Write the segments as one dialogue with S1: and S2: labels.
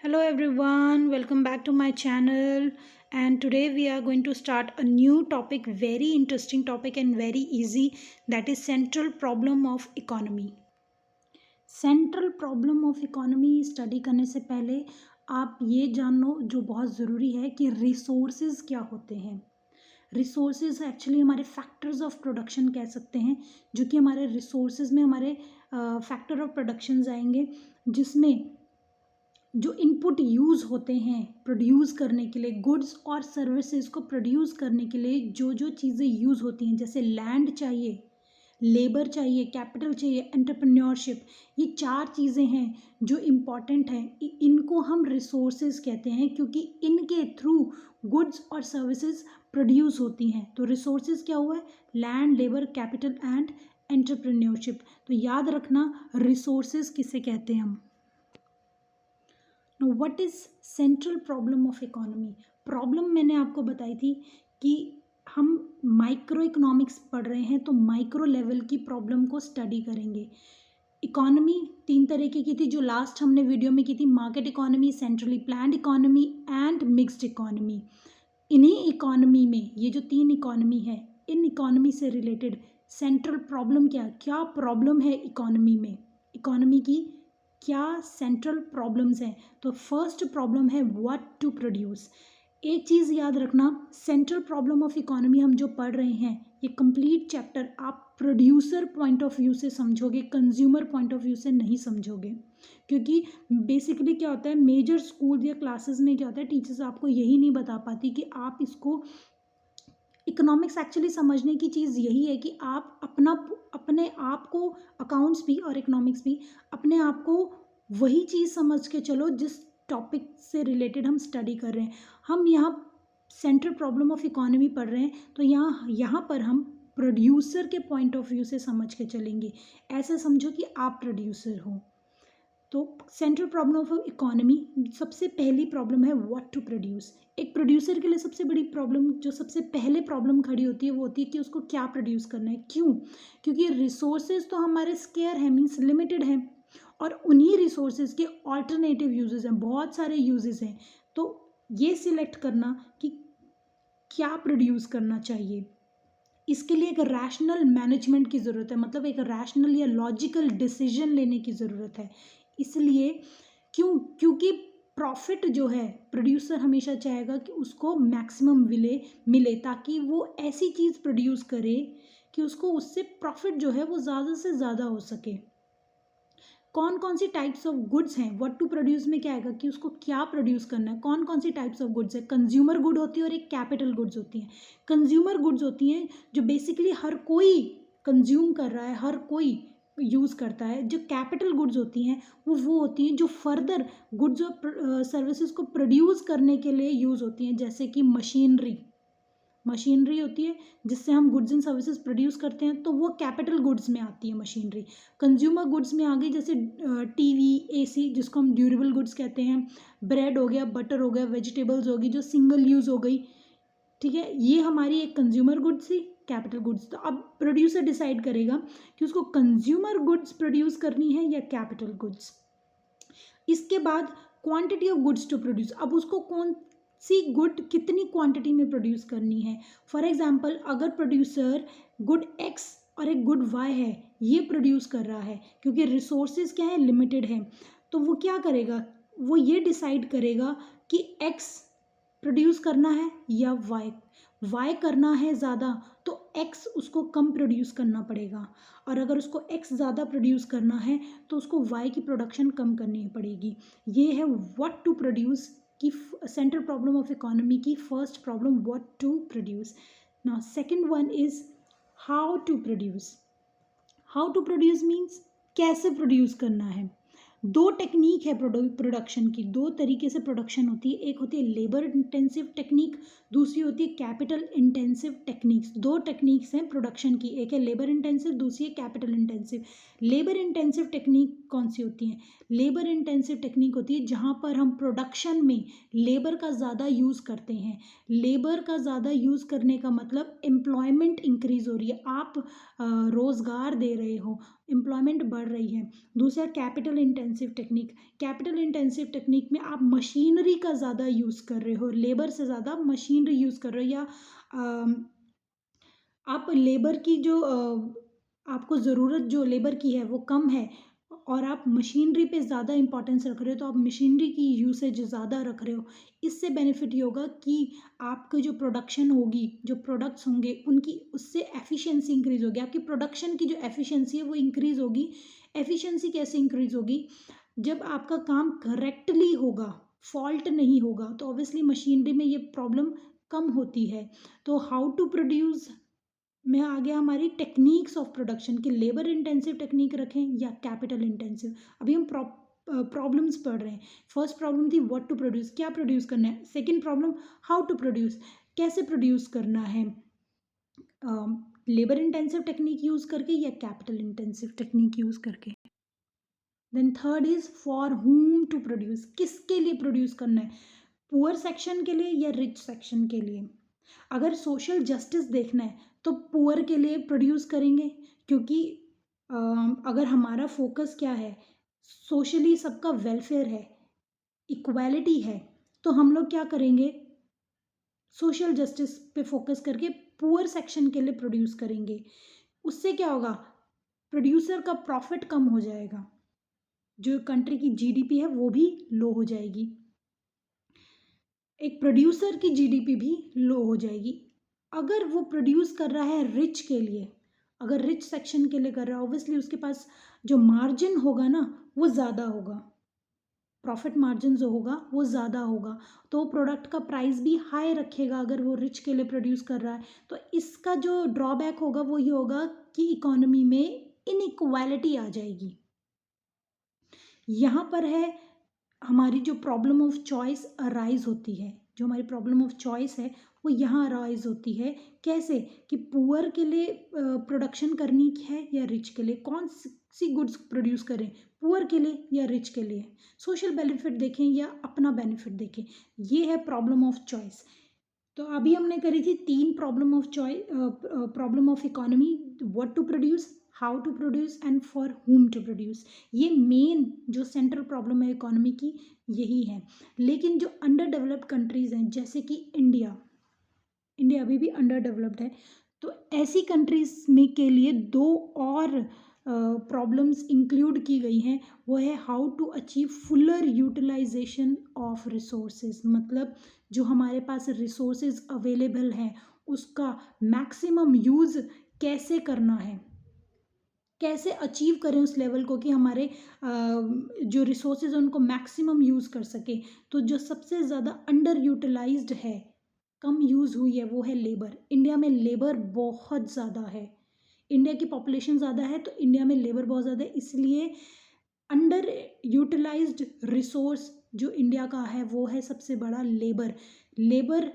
S1: Hello everyone, welcome back to my channel. And today we are going to start a new topic, very interesting topic and very easy, that is central problem of economy. Central problem of economy study करने से पहले आप ये जानो जो बहुत ज़रूरी है कि रिसोर्सेज क्या होते हैं. रिसोर्सेज एक्चुअली हमारे फैक्टर्स ऑफ प्रोडक्शन कह सकते हैं, जो कि हमारे रिसोर्सेज में हमारे फैक्टर ऑफ प्रोडक्शंस आएंगे, जिसमें जो इनपुट यूज़ होते हैं प्रोड्यूस करने के लिए, गुड्स और सर्विसेज को प्रोड्यूस करने के लिए जो जो चीज़ें यूज़ होती हैं, जैसे लैंड चाहिए, लेबर चाहिए, कैपिटल चाहिए, एंटरप्रेन्योरशिप, ये चार चीज़ें हैं जो इम्पॉर्टेंट हैं. इनको हम रिसोर्सेज कहते हैं क्योंकि इनके थ्रू गुड्स और सर्विसेज प्रोड्यूस होती हैं. तो रिसोर्सेज क्या हुआ है? Land, labour, capital and entrepreneurship. तो याद रखना रिसोर्सेज किसे कहते हैं हम. What is central problem of economy. Problem मैंने आपको बताई थी कि हम माइक्रो इकोनॉमिक्स पढ़ रहे हैं तो माइक्रो लेवल की प्रॉब्लम को स्टडी करेंगे. इकोनॉमी तीन तरीके की थी जो लास्ट हमने वीडियो में की थी: market economy, centrally planned economy and mixed economy. इन्हीं इकोनॉमी में ये जो तीन इकोनॉमी है, इन इकोनॉमी से रिलेटेड सेंट्रल प्रॉब्लम क्या प्रॉब्लम है इकोनॉमी में, इकोनॉमी की क्या सेंट्रल प्रॉब्लम्स हैं. तो फर्स्ट प्रॉब्लम है व्हाट टू प्रोड्यूस. एक चीज़ याद रखना, सेंट्रल प्रॉब्लम ऑफ इकोनॉमी हम जो पढ़ रहे हैं, ये कंप्लीट चैप्टर आप प्रोड्यूसर पॉइंट ऑफ व्यू से समझोगे, कंज्यूमर पॉइंट ऑफ व्यू से नहीं समझोगे. क्योंकि बेसिकली क्या होता है, मेजर स्कूल या क्लासेस में क्या होता है, टीचर्स आपको यही नहीं बता पाती कि आप इसको, इकोनॉमिक्स एक्चुअली समझने की चीज़ यही है कि आप अपने आप को, अकाउंट्स भी और इकोनॉमिक्स भी, अपने आप को वही चीज़ समझ के चलो जिस टॉपिक से रिलेटेड हम स्टडी कर रहे हैं. हम यहाँ सेंट्रल प्रॉब्लम ऑफ इकोनॉमी पढ़ रहे हैं तो यहाँ पर हम प्रोड्यूसर के पॉइंट ऑफ व्यू से समझ के चलेंगे. ऐसे समझो कि आप प्रोड्यूसर हो. तो सेंट्रल प्रॉब्लम ऑफ इकोनॉमी, सबसे पहली प्रॉब्लम है व्हाट टू प्रोड्यूस. एक प्रोड्यूसर के लिए सबसे बड़ी प्रॉब्लम, जो सबसे पहले प्रॉब्लम खड़ी होती है, वो होती है कि उसको क्या प्रोड्यूस करना है. क्यों? क्योंकि रिसोर्सेज तो हमारे स्केयर है, मीन्स लिमिटेड हैं, और उन्हीं रिसोर्सेज के ऑल्टरनेटिव यूजेस हैं, बहुत सारे यूजेस हैं. तो ये सिलेक्ट करना कि क्या प्रोड्यूस करना चाहिए, इसके लिए एक रैशनल मैनेजमेंट की ज़रूरत है, मतलब एक रैशनल या लॉजिकल डिसीजन लेने की ज़रूरत है. इसलिए क्योंकि प्रॉफिट जो है, प्रोड्यूसर हमेशा चाहेगा कि उसको मैक्सिमम मिले ताकि वो ऐसी चीज़ प्रोड्यूस करे कि उसको उससे प्रॉफिट जो है वो ज़्यादा से ज़्यादा हो सके. कौन कौन सी टाइप्स ऑफ गुड्स हैं, व्हाट टू प्रोड्यूस में क्या आएगा कि उसको क्या प्रोड्यूस करना है. कौन कौन सी टाइप्स ऑफ गुड्स है, कंज्यूमर गुड होती है और एक कैपिटल गुड्स होती हैं. कंज्यूमर गुड्स होती हैं जो बेसिकली हर कोई कंज्यूम कर रहा है, हर कोई यूज़ करता है. जो कैपिटल गुड्स होती हैं वो होती हैं जो फर्दर गुड्स और सर्विसेज को प्रोड्यूस करने के लिए यूज़ होती हैं, जैसे कि मशीनरी होती है जिससे हम गुड्स एंड सर्विसेज प्रोड्यूस करते हैं, तो वो कैपिटल गुड्स में आती है मशीनरी. कंज्यूमर गुड्स में आ गई जैसे टीवी, एसी, जिसको हम ड्यूरेबल गुड्स कहते हैं. ब्रेड हो गया, बटर हो गया, वेजिटेबल्स होगी जो सिंगल यूज़ हो गई. ठीक है, ये हमारी एक कंज्यूमर गुड्स थी, कैपिटल गुड्स. तो अब प्रोड्यूसर डिसाइड करेगा कि उसको कंज्यूमर गुड्स प्रोड्यूस करनी है या कैपिटल गुड्स. इसके बाद quantity of goods to produce. अब उसको कौन सी गुड कितनी क्वांटिटी में प्रोड्यूस करनी है. फॉर एग्जांपल, अगर प्रोड्यूसर गुड एक्स और एक गुड वाई है, ये प्रोड्यूस कर रहा है, क्योंकि रिसोर्सेज क्या है, लिमिटेड है, तो वो क्या करेगा, वो ये डिसाइड करेगा कि एक्स प्रोड्यूस करना है या वाई करना है ज़्यादा, तो एक्स उसको कम प्रोड्यूस करना पड़ेगा. और अगर उसको एक्स ज़्यादा प्रोड्यूस करना है तो उसको वाई की प्रोडक्शन कम करनी पड़ेगी. ये है व्हाट टू प्रोड्यूस की सेंट्रल प्रॉब्लम ऑफ इकोनॉमी की first problem, what to produce. Now second one is how to produce. How to produce means कैसे प्रोड्यूस करना है. दो टेक्निक है प्रोडक्शन की, दो तरीके से प्रोडक्शन होती है. एक होती है लेबर इंटेंसिव टेक्निक, दूसरी होती है कैपिटल इंटेंसिव टेक्निक्स. दो टेक्निक्स हैं प्रोडक्शन की, एक है लेबर इंटेंसिव, दूसरी है capital intensive. Labour intensive technique कौन सी होती है? लेबर इंटेंसिव टेक्निक होती है जहाँ पर हम प्रोडक्शन में लेबर का ज़्यादा यूज़ करते हैं. लेबर का ज़्यादा यूज़ करने का मतलब एम्प्लॉयमेंट इंक्रीज हो रही है, आप रोज़गार दे रहे हो, एम्प्लॉयमेंट बढ़ रही है. दूसरा capital intensive intensive technique, capital intensive technique में आप मशीनरी का ज़्यादा यूज़ कर रहे हो, लेबर से ज़्यादा मशीनरी यूज़ कर रहे हो, या आप लेबर की जो आपको ज़रूरत जो लेबर की है वो कम है और आप मशीनरी पे ज़्यादा इम्पोर्टेंस रख रहे हो, तो आप मशीनरी की यूसेज ज़्यादा रख रहे हो। इससे बेनिफिट ये होगा कि आपकी जो प्रोडक्शन होगी, जो प्रोडक्ट्स होंगे उनकी उससे एफिशिएंसी इंक्रीज़ होगी, आपकी प्रोडक्शन की जो एफिशिएंसी है वो इंक्रीज़ होगी। एफिशिएंसी कैसे इंक्रीज़ होगी? जब आपका काम करेक्टली होगा, फॉल्ट नहीं होगा, तो ऑब्वियसली मशीनरी में ये प्रॉब्लम कम होती है। तो हाउ टू प्रोड्यूस में आ गया हमारी टेक्निक्स ऑफ प्रोडक्शन की, लेबर इंटेंसिव टेक्निक रखें या कैपिटल इंटेंसिव। अभी हम प्रॉब्लम्स पढ़ रहे हैं। फर्स्ट प्रॉब्लम थी व्हाट टू प्रोड्यूस, क्या प्रोड्यूस करना है। Second problem how to produce, कैसे प्रोड्यूस करना है, लेबर इंटेंसिव टेक्निक यूज़ करके या कैपिटल इंटेंसिव टेक्निक यूज़ करके। Then third is for whom to produce, किसके लिए प्रोड्यूस करना है, पुअर सेक्शन के लिए या रिच सेक्शन के लिए। अगर सोशल जस्टिस देखना है तो पुअर के लिए प्रोड्यूस करेंगे, क्योंकि अगर हमारा फोकस क्या है, सोशली सबका वेलफेयर है, इक्वालिटी है, तो हम लोग क्या करेंगे, सोशल जस्टिस पे फोकस करके पुअर सेक्शन के लिए प्रोड्यूस करेंगे। उससे क्या होगा, प्रोड्यूसर का प्रॉफिट कम हो जाएगा, जो कंट्री की जीडीपी है वो भी लो हो जाएगी, एक प्रोड्यूसर की जीडीपी भी लो हो जाएगी। अगर वो प्रोड्यूस कर रहा है रिच के लिए, अगर रिच सेक्शन के लिए कर रहा है, ऑब्वियसली उसके पास जो मार्जिन होगा ना वो ज़्यादा होगा, प्रॉफिट मार्जिन जो होगा वो ज़्यादा होगा, तो प्रोडक्ट का प्राइस भी हाई रखेगा अगर वो रिच के लिए प्रोड्यूस कर रहा है। तो इसका जो ड्रॉबैक होगा वो ये होगा कि इकोनॉमी में इनइक्वालिटी आ जाएगी। यहाँ पर है हमारी जो प्रॉब्लम ऑफ चॉइस अराइज होती है, जो हमारी प्रॉब्लम ऑफ चॉइस है वो यहाँ अराइज होती है। कैसे कि पुअर के लिए प्रोडक्शन करनी है या रिच के लिए, कौन सी गुड्स प्रोड्यूस करें, पुअर के लिए या रिच के लिए, सोशल बेनिफिट देखें या अपना बेनिफिट देखें, ये है प्रॉब्लम ऑफ चॉइस। तो अभी हमने करी थी 3 problem of choice, problem of economy, what to produce, how to produce and for whom to produce. ये मेन जो सेंट्रल प्रॉब्लम है इकोनॉमी की यही है। लेकिन जो अंडर डेवलप्ड कंट्रीज़ हैं जैसे कि इंडिया, इंडिया अभी भी अंडर डेवलप्ड है, तो ऐसी कंट्रीज़ में के लिए 2 और प्रॉब्लम्स इंक्लूड की गई हैं। वो है how to achieve fuller utilisation of resources, मतलब जो हमारे पास रिसोर्सेज अवेलेबल हैं उसका मैक्सिमम यूज़ कैसे करना है, कैसे अचीव करें उस लेवल को कि हमारे जो रिसोर्सेज उनको मैक्सिमम यूज़ कर सके। तो जो सबसे ज़्यादा अंडर यूटिलाइज्ड है, कम यूज़ हुई है, वो है लेबर। इंडिया में लेबर बहुत ज़्यादा है, इंडिया की पॉपुलेशन ज़्यादा है तो इंडिया में लेबर बहुत ज़्यादा है, इसलिए अंडर यूटिलाइज्ड रिसोर्स जो इंडिया का है वो है सबसे बड़ा लेबर। लेबर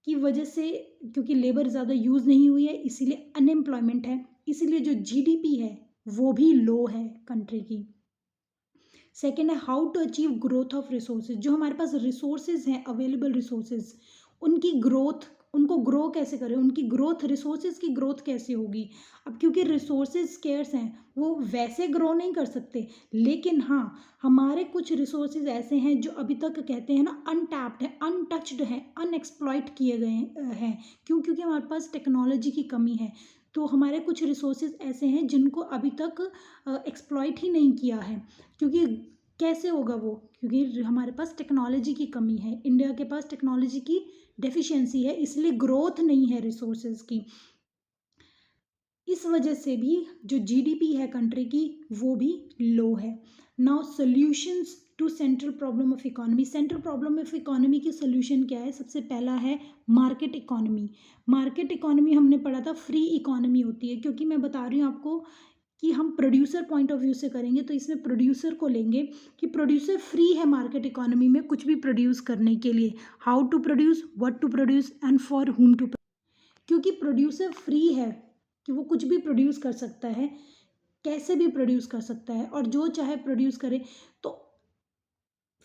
S1: की वजह से, क्योंकि लेबर ज़्यादा यूज़ नहीं हुई है इसीलिए अनएम्प्लॉयमेंट है, इसीलिए जो जीडीपी है वो भी लो है कंट्री की। सेकेंड है how to achieve growth of resources, जो हमारे पास रिसोर्सेज हैं अवेलेबल रिसोर्सेज, उनकी ग्रोथ, उनको ग्रो कैसे करें, उनकी ग्रोथ, रिसोर्सेज की ग्रोथ कैसे होगी। अब क्योंकि रिसोर्सेज स्केर्स हैं वो वैसे ग्रो नहीं कर सकते, लेकिन हाँ हमारे कुछ रिसोर्सेज ऐसे हैं जो अभी तक कहते हैं ना अनटैप्ड है, अनटच्ड है, अनएक्सप्लॉइट किए गए हैं। क्यों? क्योंकि हमारे पास टेक्नोलॉजी की कमी है, तो हमारे कुछ रिसोर्सेज ऐसे हैं जिनको अभी तक एक्सप्लॉइट ही नहीं किया है। क्योंकि कैसे होगा वो, क्योंकि हमारे पास टेक्नोलॉजी की कमी है, इंडिया के पास टेक्नोलॉजी की डेफिशिएंसी है, इसलिए ग्रोथ नहीं है रिसोर्सेज की। इस वजह से भी जो जीडीपी है कंट्री की वो भी लो है। Now solutions to central problem of economy, central problem of economy की सॉल्यूशन क्या है? सबसे पहला है मार्केट इकोनॉमी। मार्केट इकोनॉमी हमने पढ़ा था फ्री इकोनॉमी होती है, क्योंकि मैं बता रही हूँ आपको कि हम प्रोड्यूसर पॉइंट ऑफ व्यू से करेंगे तो इसमें प्रोड्यूसर को लेंगे कि प्रोड्यूसर फ्री है मार्केट इकोनॉमी में कुछ भी प्रोड्यूस करने के लिए, how to produce, what to produce and for whom to. क्योंकि प्रोड्यूसर फ्री है कि वो कुछ भी प्रोड्यूस कर सकता है, कैसे भी प्रोड्यूस कर सकता है और जो चाहे प्रोड्यूस करे, तो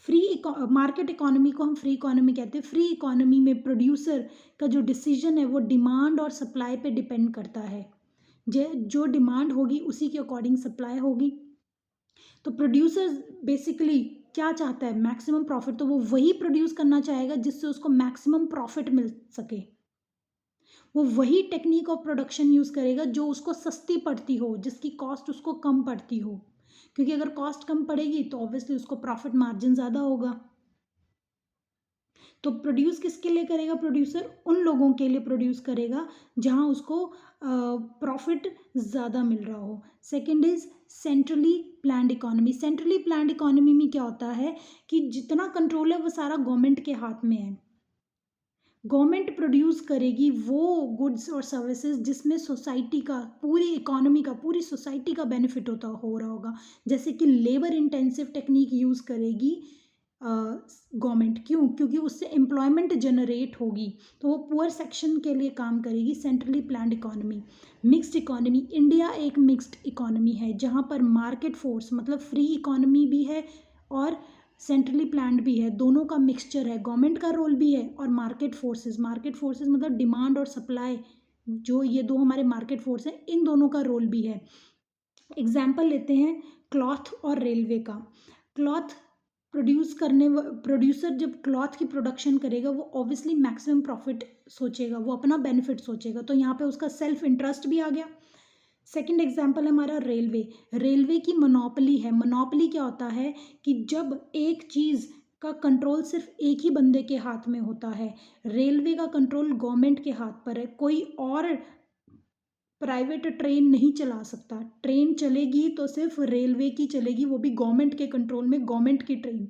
S1: फ्री मार्केट इकोनॉमी को हम फ्री इकोनॉमी कहते हैं। फ्री इकोनॉमी में प्रोड्यूसर का जो डिसीजन है वो डिमांड और सप्लाई पे डिपेंड करता है, जो डिमांड होगी उसी के अकॉर्डिंग सप्लाई होगी। तो प्रोड्यूसर बेसिकली क्या चाहता है, मैक्सिमम प्रॉफिट, तो वो वही प्रोड्यूस करना चाहेगा जिससे उसको मैक्सिमम प्रॉफिट मिल सके। वो वही टेक्निक ऑफ प्रोडक्शन यूज़ करेगा जो उसको सस्ती पड़ती हो, जिसकी कॉस्ट उसको कम पड़ती हो, क्योंकि अगर कॉस्ट कम पड़ेगी तो ऑब्वियसली उसको प्रॉफिट मार्जिन ज़्यादा होगा। तो प्रोड्यूस किसके लिए करेगा प्रोड्यूसर? उन लोगों के लिए प्रोड्यूस करेगा जहाँ उसको प्रॉफिट ज़्यादा मिल रहा हो। Second is centrally planned economy. Centrally planned economy में क्या होता है कि जितना कंट्रोल है वो सारा गवर्नमेंट के हाथ में है। गवर्नमेंट प्रोड्यूस करेगी वो गुड्स और सर्विसेज जिसमें सोसाइटी का, पूरी इकोनॉमी का, पूरी सोसाइटी का बेनिफिट हो रहा होगा। जैसे कि लेबर इंटेंसिव टेक्निक यूज़ करेगी गवर्नमेंट, क्यों? क्योंकि उससे एम्प्लॉयमेंट जनरेट होगी, तो वो पुअर सेक्शन के लिए काम करेगी। Centrally planned economy. Mixed economy. India एक मिक्स्ड इकोनॉमी है जहाँ पर मार्केट फोर्स मतलब फ्री इकोनॉमी भी है और सेंट्रली प्लान्ड भी है, दोनों का मिक्सचर है। गवर्नमेंट का रोल भी है और मार्केट फोर्सेस मतलब डिमांड और सप्लाई, जो ये दो हमारे मार्केट फोर्स हैं, इन दोनों का रोल भी है। एग्जाम्पल लेते हैं क्लॉथ और रेलवे का। क्लॉथ प्रोड्यूसर जब क्लॉथ की प्रोडक्शन करेगा वो ऑब्वियसली मैक्सिमम प्रॉफिट सोचेगा, वो अपना बेनिफिट सोचेगा, तो यहाँ पे उसका सेल्फ इंटरेस्ट भी आ गया। सेकंड एग्जाम्पल है हमारा रेलवे। रेलवे की मोनोपोली है। मोनोपोली क्या होता है कि जब एक चीज़ का कंट्रोल सिर्फ एक ही बंदे के हाथ में होता है। रेलवे का कंट्रोल गवर्नमेंट के हाथ पर है, कोई और प्राइवेट ट्रेन नहीं चला सकता। ट्रेन चलेगी तो सिर्फ रेलवे की चलेगी, वो भी गवर्नमेंट के कंट्रोल में, गवर्नमेंट की ट्रेन।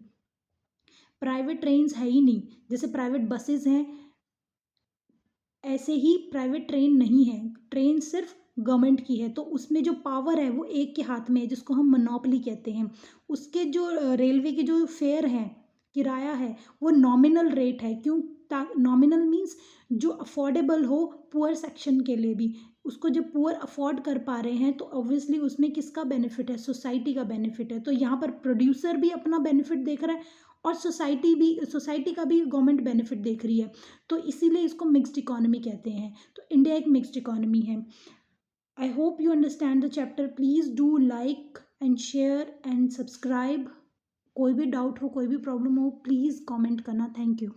S1: प्राइवेट ट्रेन्स है ही नहीं, जैसे प्राइवेट बसेस हैं ऐसे ही प्राइवेट ट्रेन नहीं है। ट्रेन सिर्फ गवर्नमेंट की है, तो उसमें जो पावर है वो एक के हाथ में है, जिसको हम मोनोपोली कहते हैं। उसके जो रेलवे के जो फेयर है, किराया है, वो नॉमिनल रेट है। क्यों? नॉमिनल मीन्स जो अफोर्डेबल हो पुअर सेक्शन के लिए भी। उसको जब पुअर अफोर्ड कर पा रहे हैं तो ऑब्वियसली उसमें किसका बेनिफिट है? सोसाइटी का बेनिफिट है। तो यहाँ पर प्रोड्यूसर भी अपना बेनिफिट देख रहा है और सोसाइटी का भी गवर्नमेंट बेनिफिट देख रही है, तो इसीलिए इसको मिक्स्ड इकोनॉमी कहते हैं। तो इंडिया एक मिक्स्ड इकोनॉमी है। I hope you understand the chapter. Please do like and share and subscribe. कोई भी डाउट हो, कोई भी प्रॉब्लम हो, प्लीज़ कमेंट करना। Thank you.